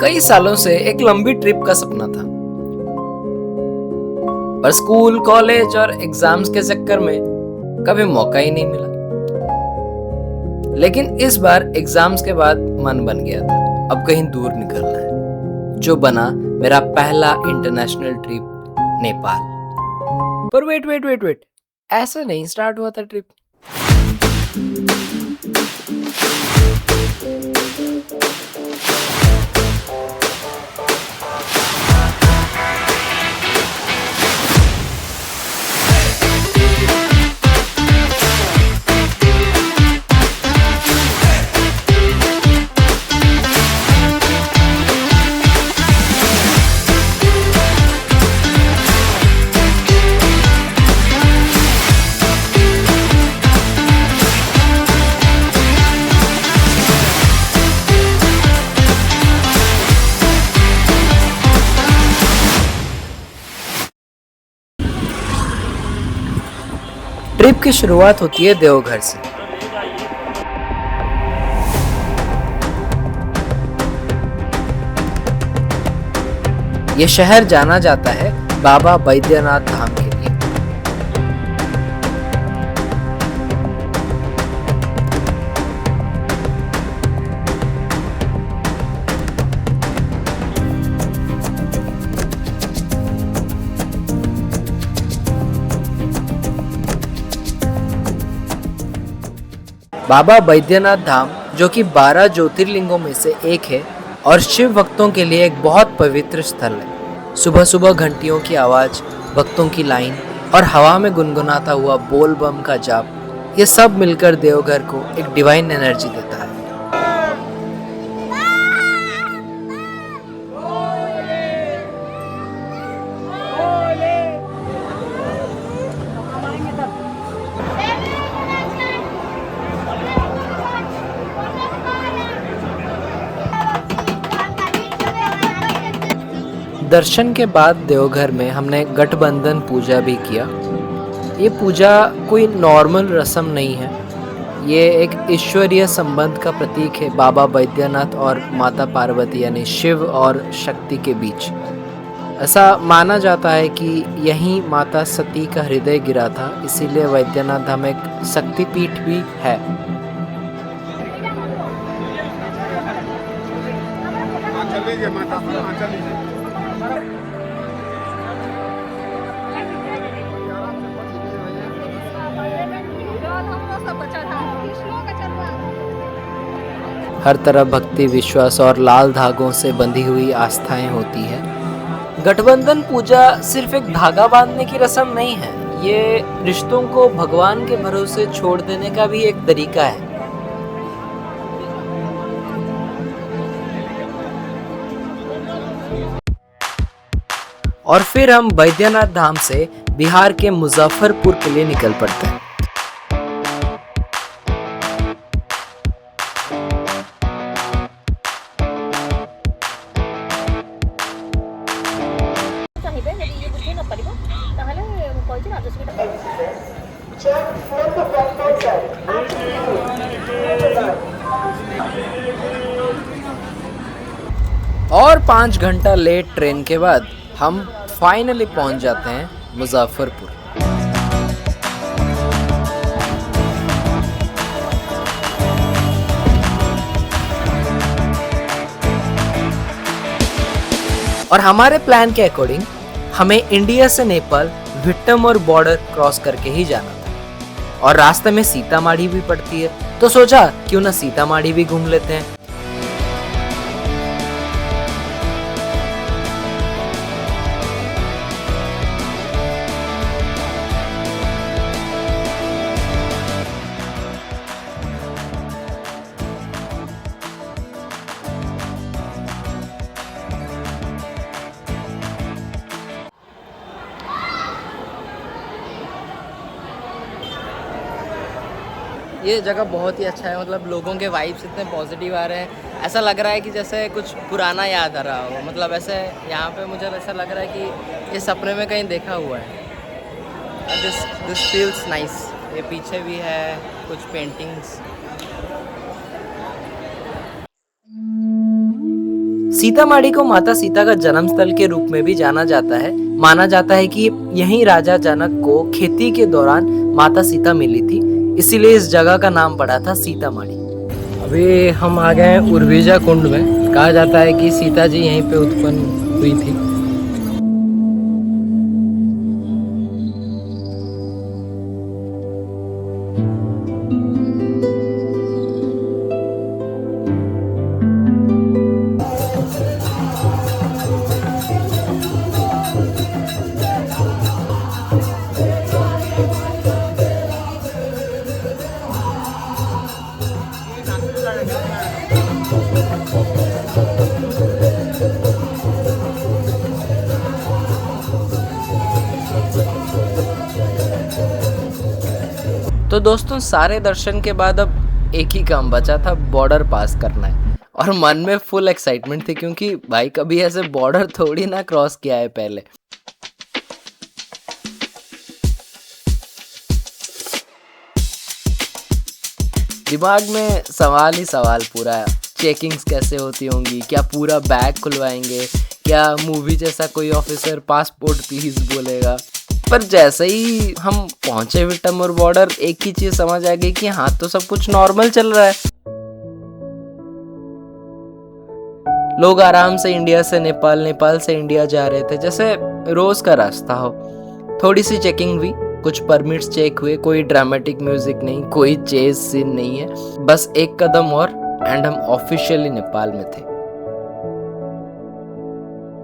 कई सालों से एक लंबी ट्रिप का सपना था, पर स्कूल, कॉलेज और एग्जाम्स के चक्कर में कभी मौका ही नहीं मिला। लेकिन इस बार एग्जाम्स के बाद मन बन गया था, अब कहीं दूर निकलना है, जो बना मेरा पहला इंटरनेशनल ट्रिप नेपाल। पर वेट वेट वेट वेट, ऐसा नहीं स्टार्ट हुआ था ट्रिप। ट्रिप की शुरुआत होती है देवघर से। ये शहर जाना जाता है बाबा बैद्यनाथ धाम के लिए। बाबा बैद्यनाथ धाम, जो कि 12 ज्योतिर्लिंगों में से एक है और शिव भक्तों के लिए एक बहुत पवित्र स्थल है। सुबह सुबह घंटियों की आवाज, भक्तों की लाइन और हवा में गुनगुनाता हुआ बोल बम का जाप, ये सब मिलकर देवघर को एक डिवाइन एनर्जी देता है। दर्शन के बाद देवघर में हमने गठबंधन पूजा भी किया। ये पूजा कोई नॉर्मल रस्म नहीं है, ये एक ईश्वरीय संबंध का प्रतीक है बाबा बैद्यनाथ और माता पार्वती यानी शिव और शक्ति के बीच। ऐसा माना जाता है कि यहीं माता सती का हृदय गिरा था, इसीलिए बैद्यनाथ धाम एक शक्तिपीठ भी है। हर तरफ भक्ति, विश्वास और लाल धागों से बंधी हुई आस्थाएं होती है। गठबंधन पूजा सिर्फ एक धागा बांधने की रस्म नहीं है, ये रिश्तों को भगवान के भरोसे छोड़ देने का भी एक तरीका है। और फिर हम बैद्यनाथ धाम से बिहार के मुजफ्फरपुर के लिए निकल पड़ते हैं। और 5 घंटा लेट ट्रेन के बाद हम फाइनली पहुंच जाते हैं मुजफ्फरपुर। और हमारे प्लान के अकॉर्डिंग हमें इंडिया से नेपाल विट्टम और बॉर्डर क्रॉस करके ही जाना था, और रास्ते में सीतामढ़ी भी पड़ती है, तो सोचा क्यों ना सीतामढ़ी भी घूम लेते हैं। ये जगह बहुत ही अच्छा है, मतलब लोगों के वाइब्स इतने पॉजिटिव आ रहे हैं, ऐसा लग रहा है कि जैसे कुछ पुराना याद आ रहा हो। मतलब ऐसे यहाँ पे मुझे ऐसा लग रहा है कि ये सपने में कहीं देखा हुआ है। This feels nice. ये पीछे भी है कुछ पेंटिंग्स। सीतामढ़ी को माता सीता का जन्म स्थल के रूप में भी जाना जाता है। माना जाता है कि यहीं राजा जनक को खेती के दौरान माता सीता मिली थी, इसीलिए इस जगह का नाम पड़ा था सीतामढ़ी। अभी हम आ गए हैं उर्विजा कुंड में। कहा जाता है कि सीता जी यहीं पे उत्पन्न हुई थी। तो दोस्तों, सारे दर्शन के बाद अब एक ही काम बचा था, बॉर्डर पास करना है। और मन में फुल एक्साइटमेंट थी, क्योंकि भाई कभी ऐसे बॉर्डर थोड़ी ना क्रॉस किया है पहले। दिमाग में सवाल ही सवाल पूरा। चेकिंग्स कैसे होती होंगी, क्या पूरा बैग खुलवाएंगे, क्या मूवी जैसा कोई ऑफिसर पासपोर्ट प्लीज बोलेगा। पर जैसे ही हम पहुंचे विटमपुर बॉर्डर, एक ही चीज समझ आ गई कि हाँ, तो सब कुछ नॉर्मल चल रहा है। लोग आराम से इंडिया से नेपाल, नेपाल से इंडिया जा रहे थे, जैसे रोज का रास्ता हो। थोड़ी सी चेकिंग हुई, कुछ परमिट्स चेक हुए, कोई ड्रामेटिक म्यूजिक नहीं, कोई चेज सीन नहीं है, बस एक कदम और एंड हम ऑफिशियली नेपाल में थे।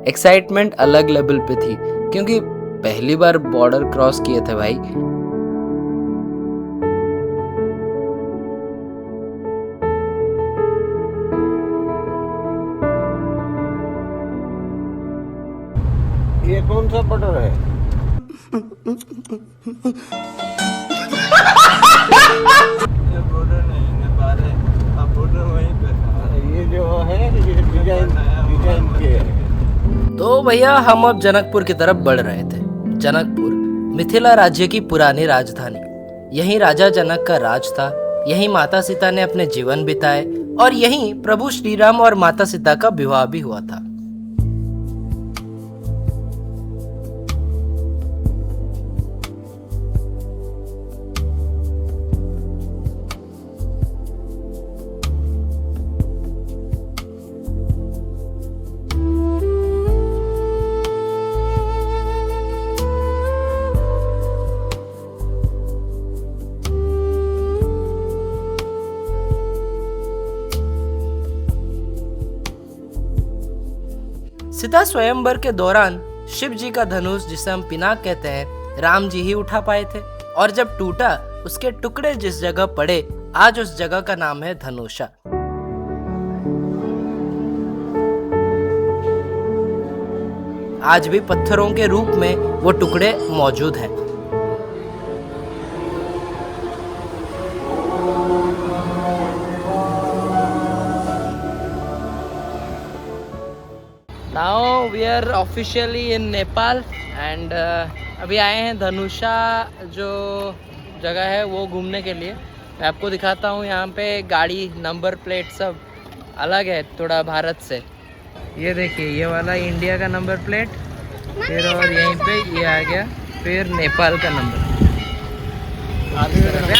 एक्साइटमेंट अलग लेवल पे थी, क्योंकि पहली बार बॉर्डर क्रॉस किए थे भाई। ये कौन सा बॉर्डर है? ये बॉर्डर नहीं, नेपाल है। अब बॉर्डर वहीं पे। ये जो है ये डिजाइन के है। तो भैया हम अब जनकपुर की तरफ बढ़ रहे थे। जनकपुर मिथिला राज्य की पुरानी राजधानी। यहीं राजा जनक का राज था, यहीं माता सीता ने अपने जीवन बिताए और यहीं प्रभु श्री राम और माता सीता का विवाह भी हुआ था। सीता स्वयंवर के दौरान शिव जी का धनुष, जिसे हम पिनाक कहते हैं, राम जी ही उठा पाए थे, और जब टूटा उसके टुकड़े जिस जगह पड़े, आज उस जगह का नाम है धनुषा। आज भी पत्थरों के रूप में वो टुकड़े मौजूद हैं। Now we are officially in Nepal and अभी आए हैं धनुषा जो जगह है वो घूमने के लिए। मैं आपको दिखाता हूँ, यहाँ पे गाड़ी नंबर प्लेट सब अलग है थोड़ा भारत से। ये देखिए, ये वाला इंडिया का नंबर प्लेट, फिर और यहीं पे ये आ गया, फिर नेपाल का नंबर। यहाँ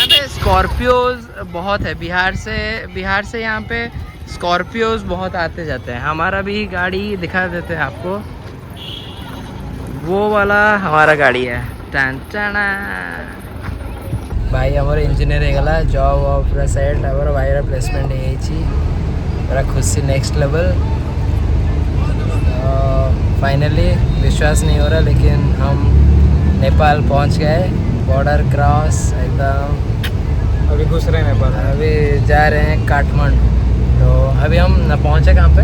पे स्कॉर्पियोज बहुत है, बिहार से यहाँ पे स्कॉर्पियोज बहुत आते जाते हैं। हमारा भी गाड़ी दिखा देते हैं आपको, वो वाला हमारा गाड़ी है। टांटाना भाई हमारे इंजीनियर गला जॉब पूरा सेट, हमारा भाई प्लेसमेंट पूरा खुशी नेक्स्ट लेवल। फाइनली विश्वास नहीं हो रहा, लेकिन हम नेपाल पहुंच गए। बॉर्डर क्रॉस एकदम। अभी घुस रहे हैं नेपाल, अभी जा रहे हैं काठमांडू। तो अभी हम न पहुँचे कहाँ पे?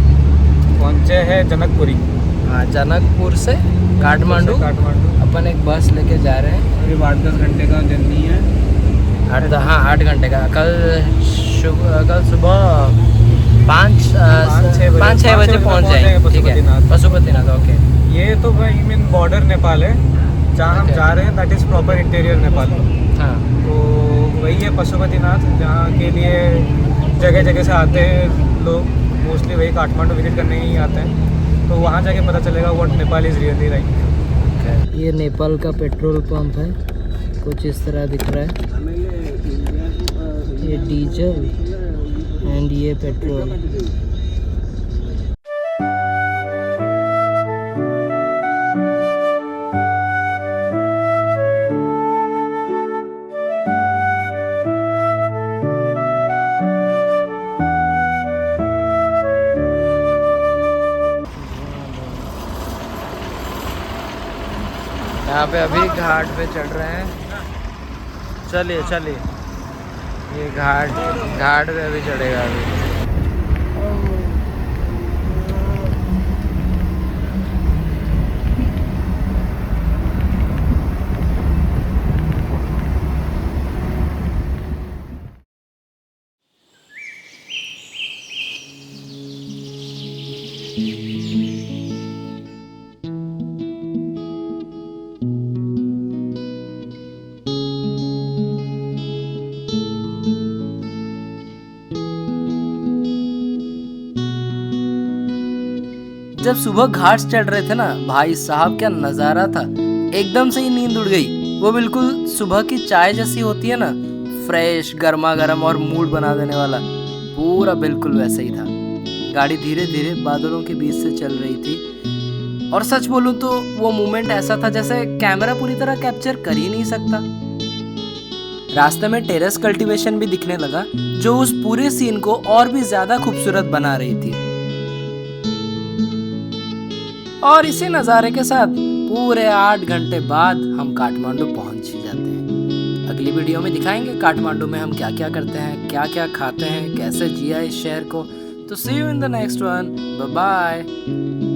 पहुंचे हैं जनकपुरी। हाँ, जनकपुर से काठमांडू अपन एक बस लेके जा रहे हैं। अभी 8-10 घंटे का जर्नी है। 8 घंटे का। कल सुबह 5-6 बजे पहुँच जाएंगे। ठीक है, पशुपतिनाथ। ओके, ये तो भाई मीन बॉर्डर नेपाल है जहाँ हम जा रहे हैं, that is proper interior Nepal. हाँ, तो वही है पशुपतिनाथ, जहाँ के लिए जगह जगह से आते हैं लोग मोस्टली वही काठमांडू विजिट करने ही आते हैं, तो वहाँ जाके पता चलेगा what Nepal is really like. ये नेपाल का पेट्रोल पंप है, कुछ इस तरह दिख रहा है। ये डीजल एंड ये पेट्रोल। यहाँ पे अभी घाट पे चढ़ रहे हैं। चलिए चलिए, ये घाट पे अभी चढ़ेगा अभी। जब सुबह घाट चढ़ रहे थे ना भाई साहब, क्या नज़ारा था। एकदम से ही नींद उड़ गई। वो बिल्कुल सुबह की चाय जैसी होती है ना, फ्रेश गर्मा गर्म और मूड बना देने वाला, पूरा बिल्कुल वैसे ही था। गाड़ी धीरे धीरे बादलों के बीच से चल रही थी और सच बोलूं तो वो मोमेंट ऐसा था जैसे कैमरा पूरी तरह कैप्चर कर ही नहीं सकता। रास्ते में टेरेस कल्टीवेशन भी दिखने लगा, जो उस पूरे सीन को और भी ज्यादा खूबसूरत बना रही थी। और इसी नज़ारे के साथ पूरे 8 घंटे बाद हम काठमांडू पहुंच ही जाते हैं। अगली वीडियो में दिखाएंगे काठमांडू में हम क्या क्या करते हैं, क्या क्या खाते हैं, कैसे जिया इस शहर को। तो see you in the next one, bye bye.